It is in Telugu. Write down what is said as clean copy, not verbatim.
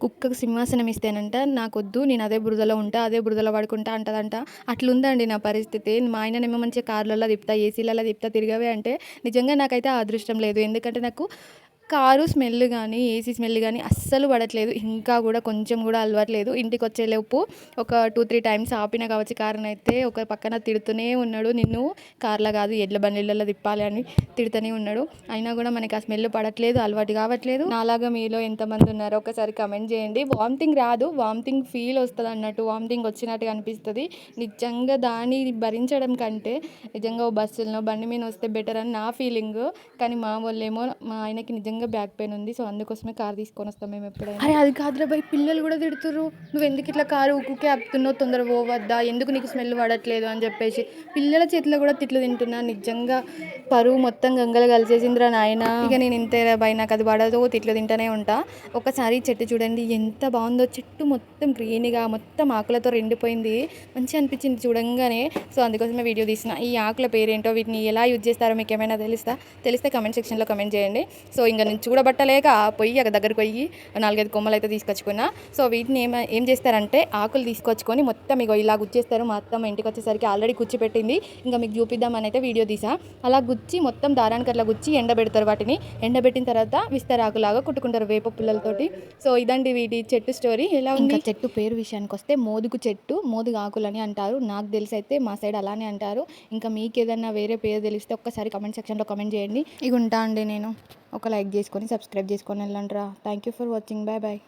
కుక్కకు సింహాసనం ఇస్తేనంట నాకొద్దు, నేను అదే బురదలో ఉంటా, అదే బురదలో పడుకుంటా అంటదంట. అట్లుందండి నా పరిస్థితి. మా ఆయననేమో మంచిగా కార్లలో తిప్పుతా, ఏసీలలో తిప్పుతా, తిరగవే అంటే నిజంగా నాకైతే ఆ అదృష్టం లేదు. ఎందుకంటే నాకు కారు స్మెల్ కానీ, ఏసీ స్మెల్ కానీ అస్సలు పడట్లేదు. ఇంకా కూడా కొంచెం కూడా అలవాట్లేదు. ఇంటికి వచ్చేలోపు ఒక 2-3 టైమ్స్ ఆపిన కావచ్చు కారునైతే. ఒక పక్కన తిడుతూనే ఉన్నాడు, నిన్ను కార్లో కాదు ఎడ్ల బండిలలో తిప్పాలి అని తిడుతూనే ఉన్నాడు. అయినా కూడా మనకి ఆ స్మెల్ పడట్లేదు, అలవాటు కావట్లేదు. నాలాగా మీలో ఎంతమంది ఉన్నారో ఒకసారి కమెంట్ చేయండి. వామిటింగ్ రాదు, వామిటింగ్ ఫీల్ వస్తుంది అన్నట్టు, వామిటింగ్ వచ్చినట్టుగా అనిపిస్తుంది. నిజంగా దాన్ని భరించడం కంటే నిజంగా ఓ బస్సులో బండి మీద వస్తే బెటర్ అని నా ఫీలింగ్. కానీ మా వాళ్ళేమో, మా ఆయనకి నిజంగా బ్యాక్ పెయిన్ ఉంది, సో అందుకోసమే కార్ తీసుకొని వస్తాం మేము ఎప్పుడైనా. అరే అది కాదురా భయ్, పిల్లలు కూడా తిడుతుర్రు, నువ్వు ఎందుకు ఇట్లా కారు ఊకే ఆపుతున్నావు, తొందర పోవద్దా, ఎందుకు నీకు స్మెల్ పడట్లేదు అని చెప్పేసి పిల్లల చేతిలో కూడా తిట్లు తింటున్నా. నిజంగా పరువు మొత్తం గంగలు కలిసేసిందిరా నాయన. ఇక నేను ఇంతే భయ్, నాకు అది పడదు, తిట్లు తింటూనే ఉంటా. ఒకసారి చెట్టు చూడండి ఎంత బాగుందో, చెట్టు మొత్తం గ్రీన్గా మొత్తం ఆకులతో రెండిపోయింది, మంచిగా అనిపించింది చూడంగానే. సో అందుకోసమే వీడియో తీసిన. ఈ ఆకుల పేరేంటో, వీటిని ఎలా యూజ్ చేస్తారో మీకు ఏమైనా తెలిస్తే కమెంట్ సెక్షన్లో కమెంట్ చేయండి. సో ఇంకా నేను చూడబట్టలేక పోయి అక్కడ దగ్గరికి పోయి 4-5 కొమ్మలు అయితే తీసుకొచ్చుకున్నా. సో వీటిని ఏం చేస్తారంటే ఆకులు తీసుకొచ్చుకొని మొత్తం ఇగో ఇలా గుచ్చేస్తారు. మా అత్తమ్మ ఇంటికి వచ్చేసరికి ఆల్రెడీ కూర్చిపెట్టింది, ఇంకా మీకు చూపిద్దామని అయితే వీడియో తీసా. అలా గుచ్చి మొత్తం దారానికి అట్లా గుచ్చి ఎండబెడతారు. వాటిని ఎండబెట్టిన తర్వాత విస్తరాకులాగా కుట్టుకుంటారు వేప పుల్లలతోటి. సో ఇదండి వీటి చెట్టు స్టోరీ. ఎలా ఉంది. ఇంకా చెట్టు పేరు విషయానికి వస్తే మోదుగు చెట్టు, మోదుగు ఆకులని అంటారు. నాకు తెలిసి అయితే మా సైడ్ అలానే అంటారు. ఇంకా మీకు ఏదన్నా వేరే పేరు తెలిస్తే ఒక్కసారి కమెంట్ సెక్షన్లో కమెంట్ చేయండి. ఇక ఉంటా అండి నేను. ఒక లైక్ చేసుకొని సబ్స్క్రైబ్ చేసుకొని వెళ్ళండి రా. Thank you for watching. Bye bye.